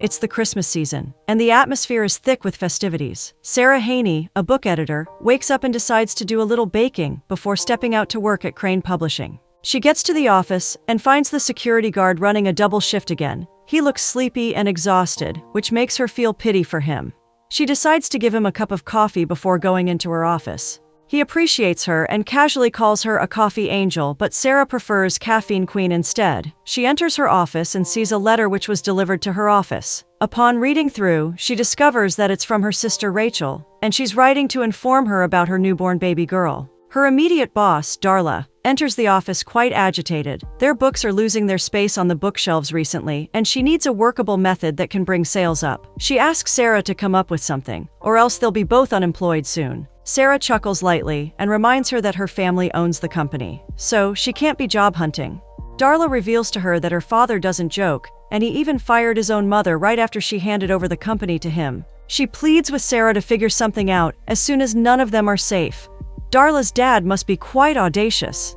It's the Christmas season, and the atmosphere is thick with festivities. Sarah Haney, a book editor, wakes up and decides to do a little baking before stepping out to work at Crane Publishing. She gets to the office and finds the security guard running a double shift again. He looks sleepy and exhausted, which makes her feel pity for him. She decides to give him a cup of coffee before going into her office. He appreciates her and casually calls her a coffee angel, but Sarah prefers caffeine queen instead. She enters her office and sees a letter which was delivered to her office. Upon reading through, she discovers that it's from her sister Rachel, and she's writing to inform her about her newborn baby girl. Her immediate boss, Darla, enters the office quite agitated. Their books are losing their space on the bookshelves recently, and she needs a workable method that can bring sales up. She asks Sarah to come up with something, or else they'll be both unemployed soon. Sarah chuckles lightly and reminds her that her family owns the company, so she can't be job hunting. Darla reveals to her that her father doesn't joke, and he even fired his own mother right after she handed over the company to him. She pleads with Sarah to figure something out as soon as none of them are safe. Darla's dad must be quite audacious.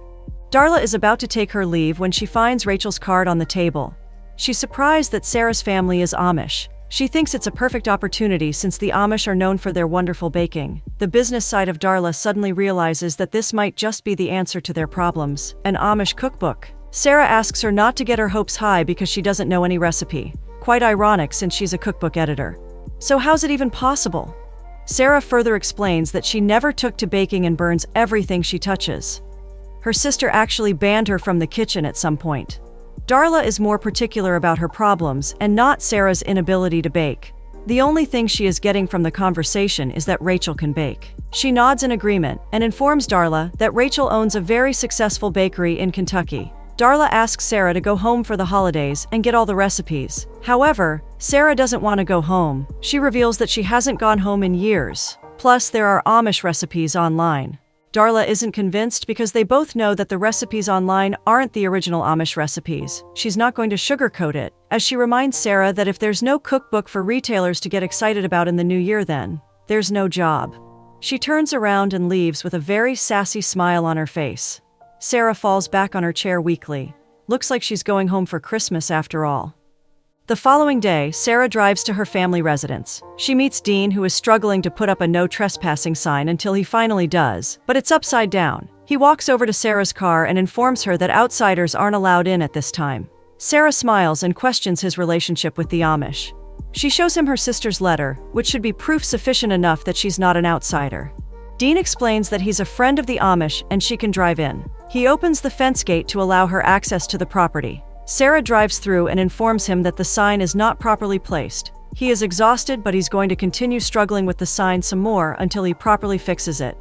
Darla is about to take her leave when she finds Rachel's card on the table. She's surprised that Sarah's family is Amish. She thinks it's a perfect opportunity since the Amish are known for their wonderful baking. The business side of Darla suddenly realizes that this might just be the answer to their problems, an Amish cookbook. Sarah asks her not to get her hopes high because she doesn't know any recipe. Quite ironic since she's a cookbook editor. So how's it even possible? Sarah further explains that she never took to baking and burns everything she touches. Her sister actually banned her from the kitchen at some point. Darla is more particular about her problems and not Sarah's inability to bake. The only thing she is getting from the conversation is that Rachel can bake. She nods in agreement and informs Darla that Rachel owns a very successful bakery in Kentucky. Darla asks Sarah to go home for the holidays and get all the recipes. However, Sarah doesn't want to go home. She reveals that she hasn't gone home in years. Plus, there are Amish recipes online. Darla isn't convinced because they both know that the recipes online aren't the original Amish recipes. She's not going to sugarcoat it, as she reminds Sarah that if there's no cookbook for retailers to get excited about in the new year, then there's no job. She turns around and leaves with a very sassy smile on her face. Sarah falls back on her chair weakly. Looks like she's going home for Christmas after all. The following day, Sarah drives to her family residence. She meets Dean, who is struggling to put up a no trespassing sign until he finally does, but it's upside down. He walks over to Sarah's car and informs her that outsiders aren't allowed in at this time. Sarah smiles and questions his relationship with the Amish. She shows him her sister's letter, which should be proof sufficient enough that she's not an outsider. Dean explains that he's a friend of the Amish and she can drive in. He opens the fence gate to allow her access to the property. Sarah drives through and informs him that the sign is not properly placed. He is exhausted, but he's going to continue struggling with the sign some more until he properly fixes it.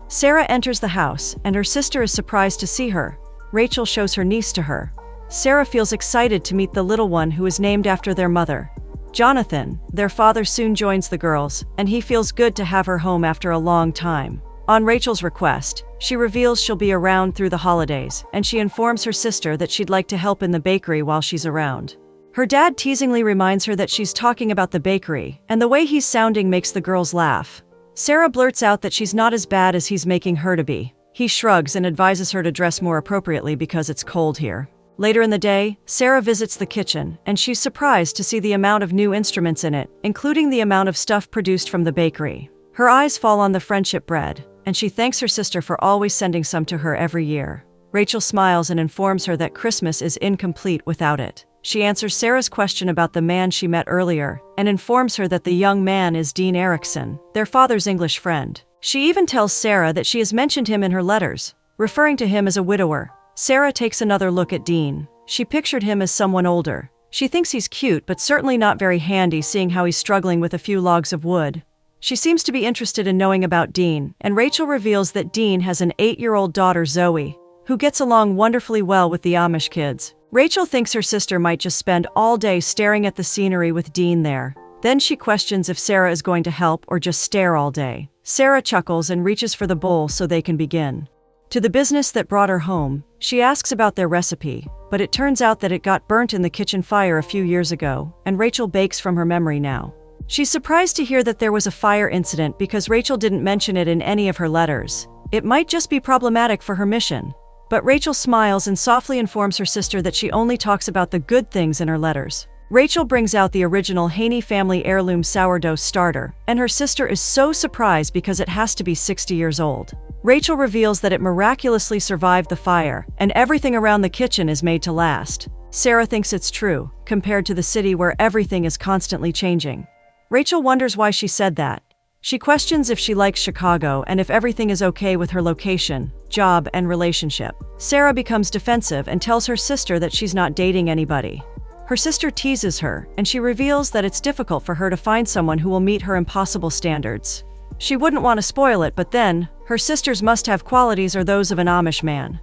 Sarah enters the house, and her sister is surprised to see her. Rachel shows her niece to her. Sarah feels excited to meet the little one who is named after their mother. Jonathan, their father, soon joins the girls, and he feels good to have her home after a long time. On Rachel's request, she reveals she'll be around through the holidays, and she informs her sister that she'd like to help in the bakery while she's around. Her dad teasingly reminds her that she's talking about the bakery, and the way he's sounding makes the girls laugh. Sarah blurts out that she's not as bad as he's making her to be. He shrugs and advises her to dress more appropriately because it's cold here. Later in the day, Sarah visits the kitchen, and she's surprised to see the amount of new instruments in it, including the amount of stuff produced from the bakery. Her eyes fall on the friendship bread, and she thanks her sister for always sending some to her every year. Rachel smiles and informs her that Christmas is incomplete without it. She answers Sarah's question about the man she met earlier, and informs her that the young man is Dean Erickson, their father's English friend. She even tells Sarah that she has mentioned him in her letters, referring to him as a widower. Sarah takes another look at Dean. She pictured him as someone older. She thinks he's cute, but certainly not very handy, seeing how he's struggling with a few logs of wood. She seems to be interested in knowing about Dean, and Rachel reveals that Dean has an 8-year-old daughter, Zoe, who gets along wonderfully well with the Amish kids. Rachel thinks her sister might just spend all day staring at the scenery with Dean there. Then she questions if Sarah is going to help or just stare all day. Sarah chuckles and reaches for the bowl so they can begin. To the business that brought her home, she asks about their recipe, but it turns out that it got burnt in the kitchen fire a few years ago, and Rachel bakes from her memory now. She's surprised to hear that there was a fire incident because Rachel didn't mention it in any of her letters. It might just be problematic for her mission. But Rachel smiles and softly informs her sister that she only talks about the good things in her letters. Rachel brings out the original Haney family heirloom sourdough starter, and her sister is so surprised because it has to be 60 years old. Rachel reveals that it miraculously survived the fire, and everything around the kitchen is made to last. Sarah thinks it's true, compared to the city where everything is constantly changing. Rachel wonders why she said that. She questions if she likes Chicago and if everything is okay with her location, job, and relationship. Sarah becomes defensive and tells her sister that she's not dating anybody. Her sister teases her, and she reveals that it's difficult for her to find someone who will meet her impossible standards. She wouldn't want to spoil it, but then, her sister's must-have qualities are those of an Amish man.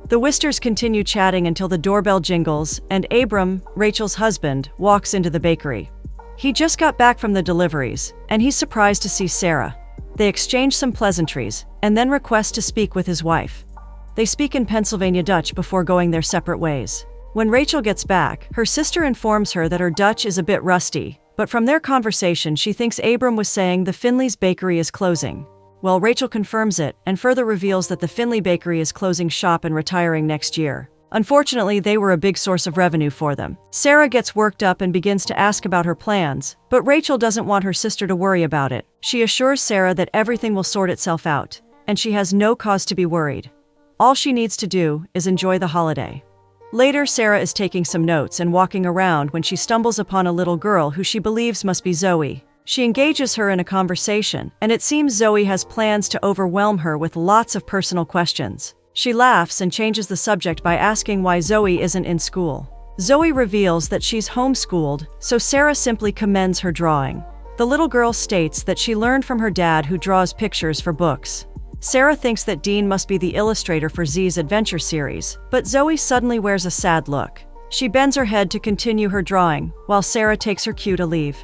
The Wisters continue chatting until the doorbell jingles, and Abram, Rachel's husband, walks into the bakery. He just got back from the deliveries, and he's surprised to see Sarah. They exchange some pleasantries, and then request to speak with his wife. They speak in Pennsylvania Dutch before going their separate ways. When Rachel gets back, her sister informs her that her Dutch is a bit rusty, but from their conversation she thinks Abram was saying the Finley's bakery is closing. Well, Rachel confirms it and further reveals that the Finley bakery is closing shop and retiring next year. Unfortunately, they were a big source of revenue for them. Sarah gets worked up and begins to ask about her plans, but Rachel doesn't want her sister to worry about it. She assures Sarah that everything will sort itself out, and she has no cause to be worried. All she needs to do is enjoy the holiday. Later, Sarah is taking some notes and walking around when she stumbles upon a little girl who she believes must be Zoe. She engages her in a conversation, and it seems Zoe has plans to overwhelm her with lots of personal questions. She laughs and changes the subject by asking why Zoe isn't in school. Zoe reveals that she's homeschooled, so Sarah simply commends her drawing. The little girl states that she learned from her dad, who draws pictures for books. Sarah thinks that Dean must be the illustrator for Z's adventure series, but Zoe suddenly wears a sad look. She bends her head to continue her drawing, while Sarah takes her cue to leave.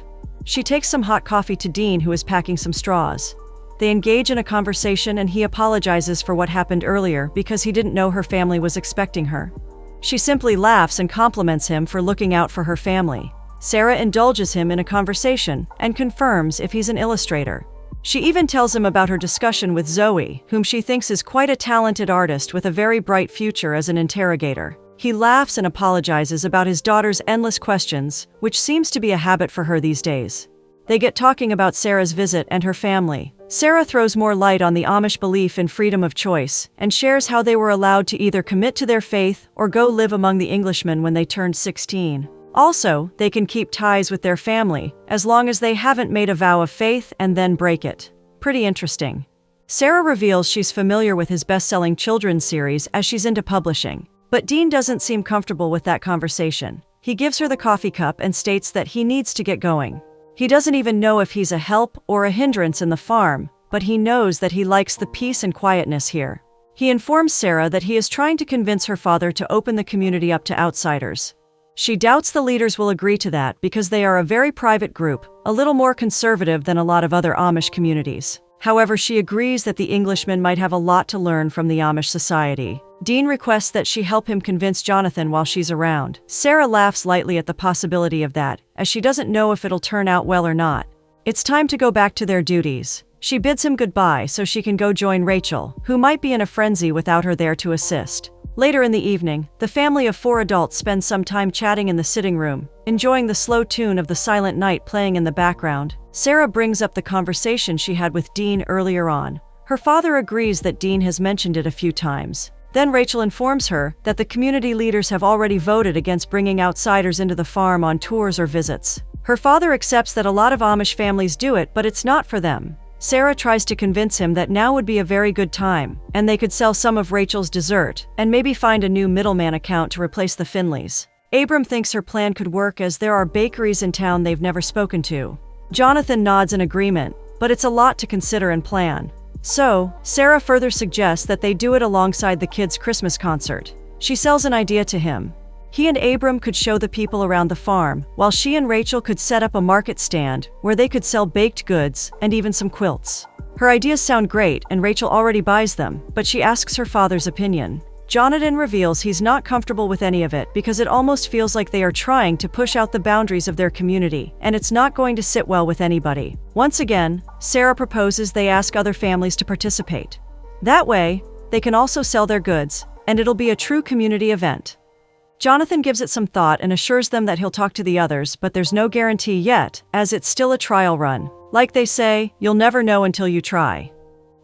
She takes some hot coffee to Dean, who is packing some straws. They engage in a conversation and he apologizes for what happened earlier because he didn't know her family was expecting her. She simply laughs and compliments him for looking out for her family. Sarah indulges him in a conversation and confirms if he's an illustrator. She even tells him about her discussion with Zoe, whom she thinks is quite a talented artist with a very bright future as an interrogator. He laughs and apologizes about his daughter's endless questions, which seems to be a habit for her these days. They get talking about Sarah's visit and her family. Sarah throws more light on the Amish belief in freedom of choice and shares how they were allowed to either commit to their faith or go live among the Englishmen when they turned 16. Also, they can keep ties with their family as long as they haven't made a vow of faith and then break it. Pretty interesting. Sarah reveals she's familiar with his best-selling children's series as she's into publishing, but Dean doesn't seem comfortable with that conversation. He gives her the coffee cup and states that he needs to get going. He doesn't even know if he's a help or a hindrance in the farm, but he knows that he likes the peace and quietness here. He informs Sarah that he is trying to convince her father to open the community up to outsiders. She doubts the leaders will agree to that because they are a very private group, a little more conservative than a lot of other Amish communities. However, she agrees that the Englishmen might have a lot to learn from the Amish society. Dean requests that she help him convince Jonathan while she's around. Sarah laughs lightly at the possibility of that, as she doesn't know if it'll turn out well or not. It's time to go back to their duties. She bids him goodbye so she can go join Rachel, who might be in a frenzy without her there to assist. Later in the evening, the family of 4 adults spends some time chatting in the sitting room, enjoying the slow tune of the Silent Night playing in the background. Sarah brings up the conversation she had with Dean earlier on. Her father agrees that Dean has mentioned it a few times. Then Rachel informs her that the community leaders have already voted against bringing outsiders into the farm on tours or visits. Her father accepts that a lot of Amish families do it, but it's not for them. Sarah tries to convince him that now would be a very good time, and they could sell some of Rachel's dessert, and maybe find a new middleman account to replace the Finleys. Abram thinks her plan could work as there are bakeries in town they've never spoken to. Jonathan nods in agreement, but it's a lot to consider and plan. So, Sarah further suggests that they do it alongside the kids' Christmas concert. She sells an idea to him. He and Abram could show the people around the farm, while she and Rachel could set up a market stand where they could sell baked goods and even some quilts. Her ideas sound great and Rachel already buys them, but she asks her father's opinion. Jonathan reveals he's not comfortable with any of it because it almost feels like they are trying to push out the boundaries of their community, and it's not going to sit well with anybody. Once again, Sarah proposes they ask other families to participate. That way, they can also sell their goods, and it'll be a true community event. Jonathan gives it some thought and assures them that he'll talk to the others, but there's no guarantee yet, as it's still a trial run. Like they say, you'll never know until you try.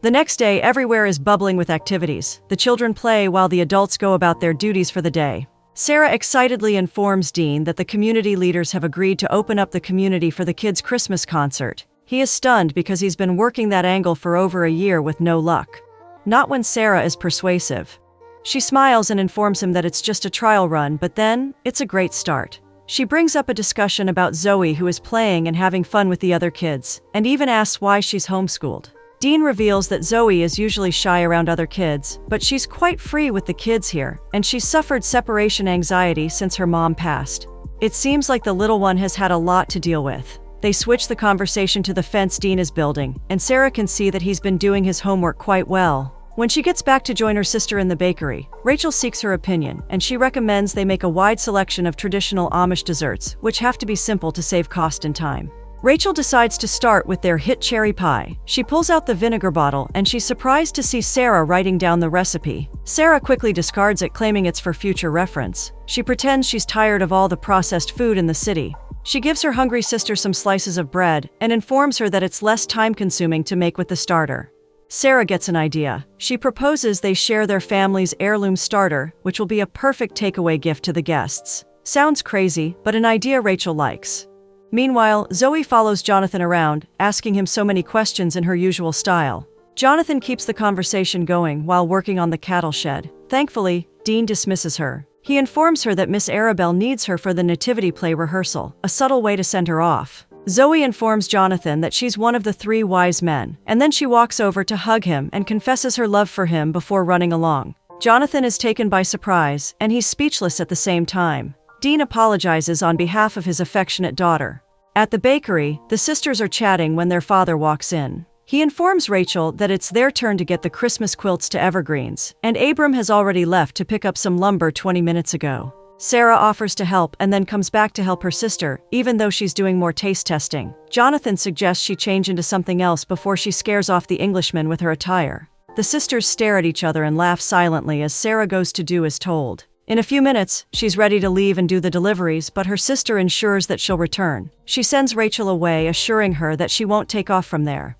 The next day, everywhere is bubbling with activities. The children play while the adults go about their duties for the day. Sarah excitedly informs Dean that the community leaders have agreed to open up the community for the kids' Christmas concert. He is stunned because he's been working that angle for over a year with no luck. Not when Sarah is persuasive. She smiles and informs him that it's just a trial run, but then, it's a great start. She brings up a discussion about Zoe, who is playing and having fun with the other kids, and even asks why she's homeschooled. Dean reveals that Zoe is usually shy around other kids, but she's quite free with the kids here, and she's suffered separation anxiety since her mom passed. It seems like the little one has had a lot to deal with. They switch the conversation to the fence Dean is building, and Sarah can see that he's been doing his homework quite well. When she gets back to join her sister in the bakery, Rachel seeks her opinion, and she recommends they make a wide selection of traditional Amish desserts, which have to be simple to save cost and time. Rachel decides to start with their hit cherry pie. She pulls out the vinegar bottle and she's surprised to see Sarah writing down the recipe. Sarah quickly discards it, claiming it's for future reference. She pretends she's tired of all the processed food in the city. She gives her hungry sister some slices of bread and informs her that it's less time-consuming to make with the starter. Sarah gets an idea. She proposes they share their family's heirloom starter, which will be a perfect takeaway gift to the guests. Sounds crazy, but an idea Rachel likes. Meanwhile, Zoe follows Jonathan around, asking him so many questions in her usual style. Jonathan keeps the conversation going while working on the cattle shed. Thankfully, Dean dismisses her. He informs her that Miss Arabelle needs her for the nativity play rehearsal, a subtle way to send her off. Zoe informs Jonathan that she's one of the 3 wise men, and then she walks over to hug him and confesses her love for him before running along. Jonathan is taken by surprise, and he's speechless at the same time. Dean apologizes on behalf of his affectionate daughter. At the bakery, the sisters are chatting when their father walks in. He informs Rachel that it's their turn to get the Christmas quilts to evergreens, and Abram has already left to pick up some lumber 20 minutes ago. Sarah offers to help and then comes back to help her sister, even though she's doing more taste testing. Jonathan suggests she change into something else before she scares off the Englishman with her attire. The sisters stare at each other and laugh silently as Sarah goes to do as told. In a few minutes, she's ready to leave and do the deliveries, but her sister ensures that she'll return. She sends Rachel away, assuring her that she won't take off from there.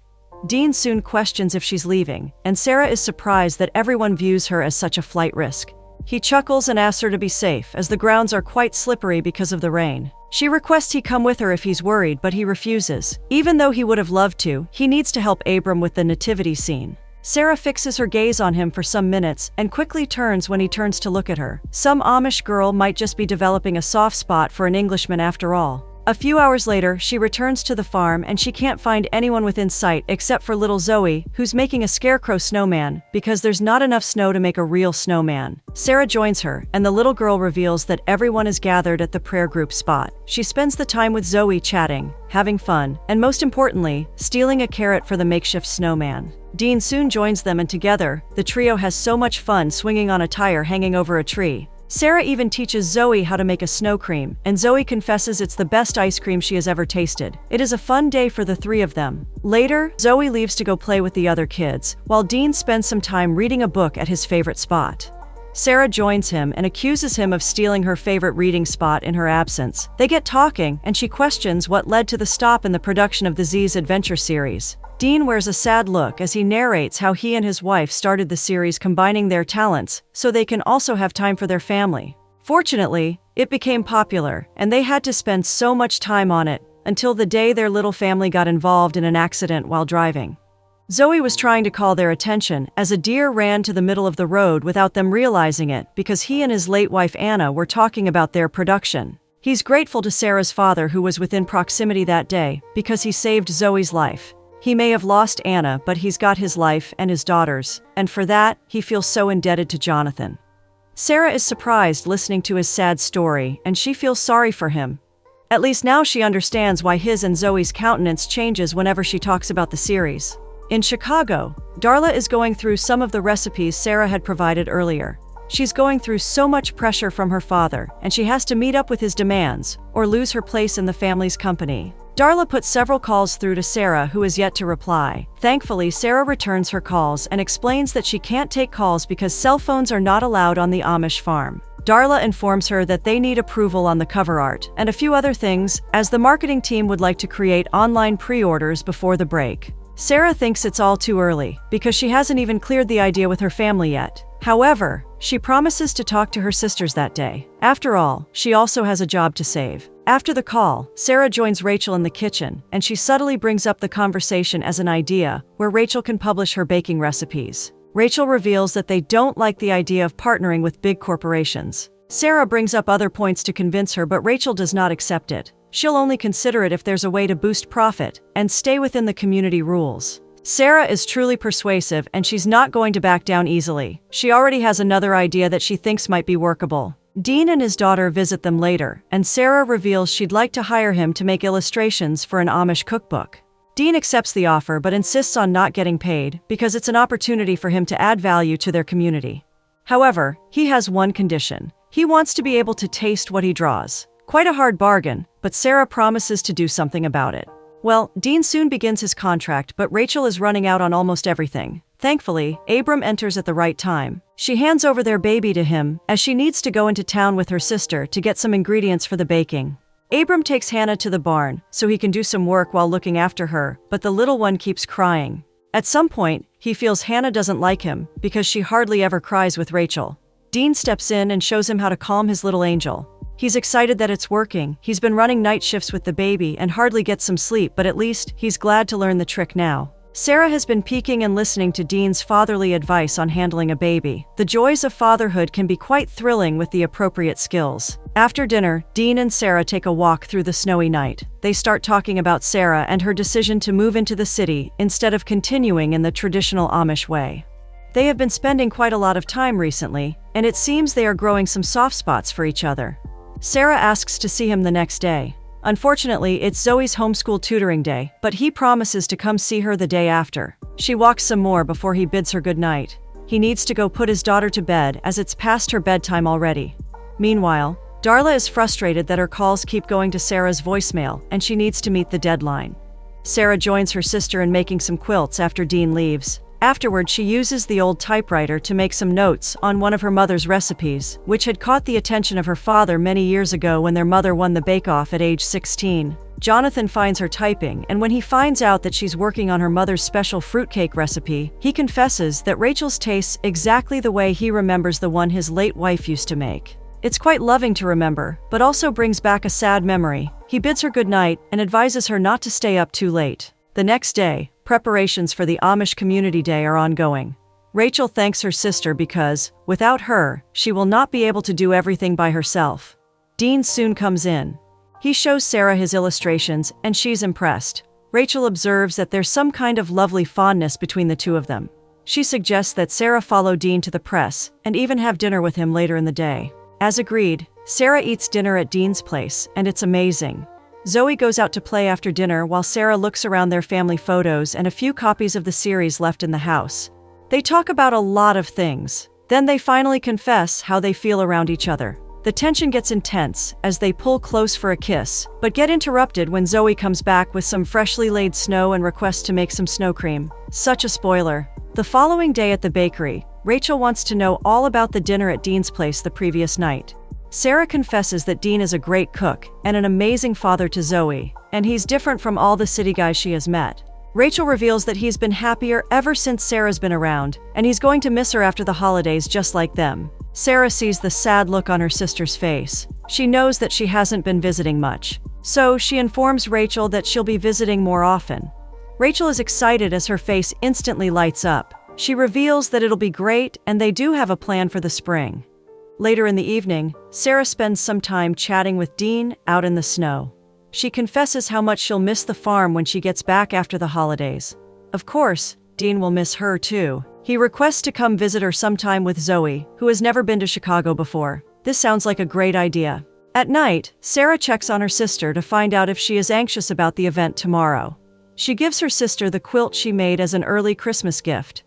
Dean soon questions if she's leaving, and Sarah is surprised that everyone views her as such a flight risk. He chuckles and asks her to be safe, as the grounds are quite slippery because of the rain. She requests he come with her if he's worried, but he refuses. Even though he would have loved to, he needs to help Abram with the nativity scene. Sarah fixes her gaze on him for some minutes and quickly turns when he turns to look at her. Some Amish girl might just be developing a soft spot for an Englishman after all. A few hours later, she returns to the farm and she can't find anyone within sight except for little Zoe, who's making a scarecrow snowman because there's not enough snow to make a real snowman. Sarah joins her, and the little girl reveals that everyone is gathered at the prayer group spot. She spends the time with Zoe chatting, having fun, and most importantly, stealing a carrot for the makeshift snowman. Dean soon joins them, and together, the trio has so much fun swinging on a tire hanging over a tree. Sarah even teaches Zoe how to make a snow cream, and Zoe confesses it's the best ice cream she has ever tasted. It is a fun day for the 3 of them. Later, Zoe leaves to go play with the other kids, while Dean spends some time reading a book at his favorite spot. Sarah joins him and accuses him of stealing her favorite reading spot in her absence. They get talking, and she questions what led to the stop in the production of the Z's Adventure series. Dean wears a sad look as he narrates how he and his wife started the series combining their talents so they can also have time for their family. Fortunately, it became popular, and they had to spend so much time on it until the day their little family got involved in an accident while driving. Zoe was trying to call their attention as a deer ran to the middle of the road without them realizing it because he and his late wife Anna were talking about their production. He's grateful to Sarah's father, who was within proximity that day, because he saved Zoe's life. He may have lost Anna, but he's got his life and his daughters, and for that, he feels so indebted to Jonathan. Sarah is surprised listening to his sad story, and she feels sorry for him. At least now she understands why his and Zoe's countenance changes whenever she talks about the series. In Chicago, Darla is going through some of the recipes Sarah had provided earlier. She's going through so much pressure from her father, and she has to meet up with his demands, or lose her place in the family's company. Darla puts several calls through to Sarah, who is yet to reply. Thankfully, Sarah returns her calls and explains that she can't take calls because cell phones are not allowed on the Amish farm. Darla informs her that they need approval on the cover art and a few other things, as the marketing team would like to create online pre-orders before the break. Sarah thinks it's all too early, because she hasn't even cleared the idea with her family yet. However, she promises to talk to her sisters that day. After all, she also has a job to save. After the call, Sarah joins Rachel in the kitchen, and she subtly brings up the conversation as an idea where Rachel can publish her baking recipes. Rachel reveals that they don't like the idea of partnering with big corporations. Sarah brings up other points to convince her, but Rachel does not accept it. She'll only consider it if there's a way to boost profit and stay within the community rules. Sarah is truly persuasive, and she's not going to back down easily. She already has another idea that she thinks might be workable. Dean and his daughter visit them later, and Sarah reveals she'd like to hire him to make illustrations for an Amish cookbook. Dean accepts the offer but insists on not getting paid because it's an opportunity for him to add value to their community. However, he has one condition. He wants to be able to taste what he draws. Quite a hard bargain, but Sarah promises to do something about it. Well, Dean soon begins his contract, but Rachel is running out on almost everything. Thankfully, Abram enters at the right time. She hands over their baby to him, as she needs to go into town with her sister to get some ingredients for the baking. Abram takes Hannah to the barn, so he can do some work while looking after her, but the little one keeps crying. At some point, he feels Hannah doesn't like him, because she hardly ever cries with Rachel. Dean steps in and shows him how to calm his little angel. He's excited that it's working. He's been running night shifts with the baby and hardly gets some sleep, but at least he's glad to learn the trick now. Sarah has been peeking and listening to Dean's fatherly advice on handling a baby. The joys of fatherhood can be quite thrilling with the appropriate skills. After dinner, Dean and Sarah take a walk through the snowy night. They start talking about Sarah and her decision to move into the city instead of continuing in the traditional Amish way. They have been spending quite a lot of time recently, and it seems they are growing some soft spots for each other. Sarah asks to see him the next day. Unfortunately, it's Zoe's homeschool tutoring day, but he promises to come see her the day after. She walks some more before he bids her goodnight. He needs to go put his daughter to bed as it's past her bedtime already. Meanwhile, Darla is frustrated that her calls keep going to Sarah's voicemail, and she needs to meet the deadline. Sarah joins her sister in making some quilts after Dean leaves. Afterward, she uses the old typewriter to make some notes on one of her mother's recipes, which had caught the attention of her father many years ago when their mother won the bake-off at age 16. Jonathan finds her typing, and when he finds out that she's working on her mother's special fruitcake recipe, he confesses that Rachel's tastes exactly the way he remembers the one his late wife used to make. It's quite loving to remember, but also brings back a sad memory. He bids her goodnight and advises her not to stay up too late. The next day, preparations for the Amish Community Day are ongoing. Rachel thanks her sister because, without her, she will not be able to do everything by herself. Dean soon comes in. He shows Sarah his illustrations, and she's impressed. Rachel observes that there's some kind of lovely fondness between the two of them. She suggests that Sarah follow Dean to the press, and even have dinner with him later in the day. As agreed, Sarah eats dinner at Dean's place, and it's amazing. Zoe goes out to play after dinner while Sarah looks around their family photos and a few copies of the series left in the house. They talk about a lot of things. Then they finally confess how they feel around each other. The tension gets intense as they pull close for a kiss, but get interrupted when Zoe comes back with some freshly laid snow and requests to make some snow cream. Such a spoiler. The following day at the bakery, Rachel wants to know all about the dinner at Dean's place the previous night. Sarah confesses that Dean is a great cook and an amazing father to Zoe, and he's different from all the city guys she has met. Rachel reveals that he's been happier ever since Sarah's been around, and he's going to miss her after the holidays just like them. Sarah sees the sad look on her sister's face. She knows that she hasn't been visiting much, so she informs Rachel that she'll be visiting more often. Rachel is excited as her face instantly lights up. She reveals that it'll be great, and they do have a plan for the spring. Later in the evening, Sarah spends some time chatting with Dean out in the snow. She confesses how much she'll miss the farm when she gets back after the holidays. Of course, Dean will miss her too. He requests to come visit her sometime with Zoe, who has never been to Chicago before. This sounds like a great idea. At night, Sarah checks on her sister to find out if she is anxious about the event tomorrow. She gives her sister the quilt she made as an early Christmas gift.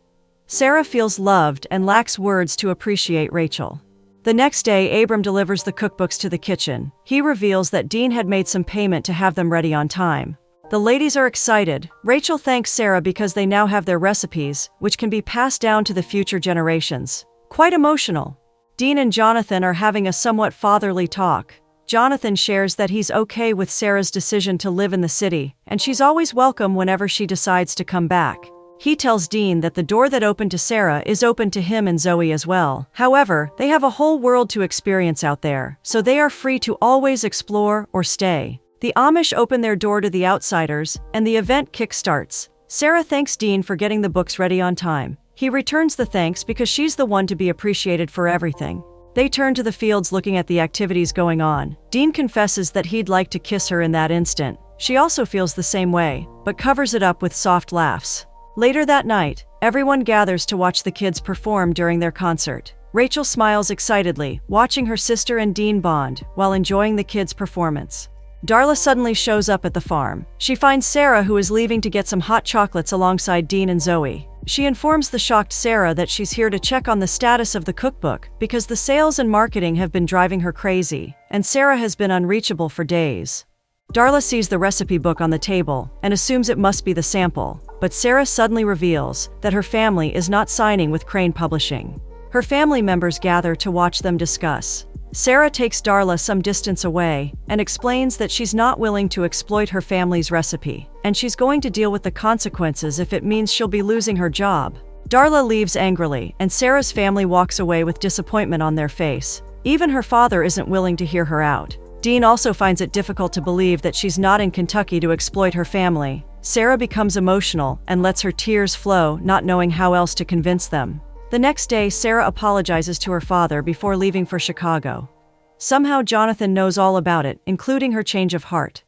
Sarah feels loved and lacks words to appreciate Rachel. The next day, Abram delivers the cookbooks to the kitchen. He reveals that Dean had made some payment to have them ready on time. The ladies are excited. Rachel thanks Sarah because they now have their recipes, which can be passed down to the future generations. Quite emotional. Dean and Jonathan are having a somewhat fatherly talk. Jonathan shares that he's okay with Sarah's decision to live in the city, and she's always welcome whenever she decides to come back. He tells Dean that the door that opened to Sarah is open to him and Zoe as well. However, they have a whole world to experience out there, so they are free to always explore or stay. The Amish open their door to the outsiders, and the event kickstarts. Sarah thanks Dean for getting the books ready on time. He returns the thanks because she's the one to be appreciated for everything. They turn to the fields looking at the activities going on. Dean confesses that he'd like to kiss her in that instant. She also feels the same way, but covers it up with soft laughs. Later that night, everyone gathers to watch the kids perform during their concert. Rachel smiles excitedly, watching her sister and Dean bond while enjoying the kids' performance. Darla suddenly shows up at the farm. She finds Sarah, who is leaving to get some hot chocolates alongside Dean and Zoe. She informs the shocked Sarah that she's here to check on the status of the cookbook because the sales and marketing have been driving her crazy, and Sarah has been unreachable for days. Darla sees the recipe book on the table and assumes it must be the sample, but Sarah suddenly reveals that her family is not signing with Crane Publishing. Her family members gather to watch them discuss. Sarah takes Darla some distance away and explains that she's not willing to exploit her family's recipe, and she's going to deal with the consequences if it means she'll be losing her job. Darla leaves angrily, and Sarah's family walks away with disappointment on their face. Even her father isn't willing to hear her out. Dean also finds it difficult to believe that she's not in Kentucky to exploit her family. Sarah becomes emotional and lets her tears flow, not knowing how else to convince them. The next day, Sarah apologizes to her father before leaving for Chicago. Somehow Jonathan knows all about it, including her change of heart.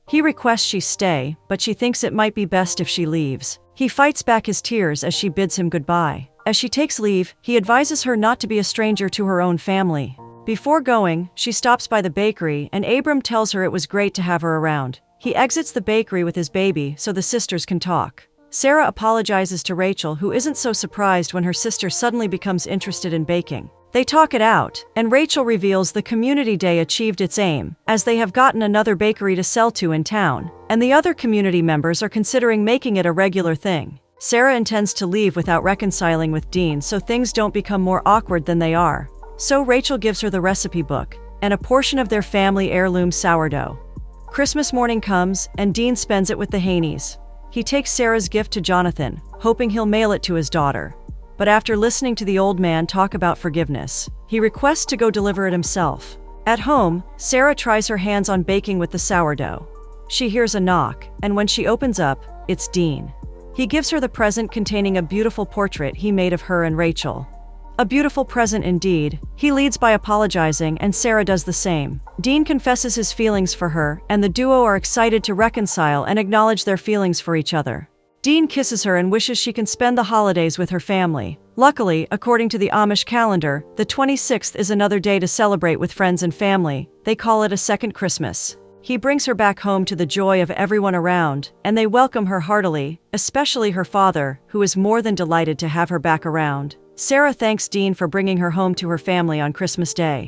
He requests she stay, but she thinks it might be best if she leaves. He fights back his tears as she bids him goodbye. As she takes leave, he advises her not to be a stranger to her own family. Before going, she stops by the bakery, and Abram tells her it was great to have her around. He exits the bakery with his baby so the sisters can talk. Sarah apologizes to Rachel, who isn't so surprised when her sister suddenly becomes interested in baking. They talk it out, and Rachel reveals the community day achieved its aim, as they have gotten another bakery to sell to in town, and the other community members are considering making it a regular thing. Sarah intends to leave without reconciling with Dean so things don't become more awkward than they are. So Rachel gives her the recipe book, and a portion of their family heirloom sourdough. Christmas morning comes, and Dean spends it with the Haneys. He takes Sarah's gift to Jonathan, hoping he'll mail it to his daughter. But after listening to the old man talk about forgiveness, he requests to go deliver it himself. At home, Sarah tries her hands on baking with the sourdough. She hears a knock, and when she opens up, it's Dean. He gives her the present containing a beautiful portrait he made of her and Rachel. A beautiful present indeed. He leads by apologizing, and Sarah does the same. Dean confesses his feelings for her, and the duo are excited to reconcile and acknowledge their feelings for each other. Dean kisses her and wishes she can spend the holidays with her family. Luckily, according to the Amish calendar, the 26th is another day to celebrate with friends and family. They call it a second Christmas. He brings her back home to the joy of everyone around, and they welcome her heartily, especially her father, who is more than delighted to have her back around. Sarah thanks Dean for bringing her home to her family on Christmas Day.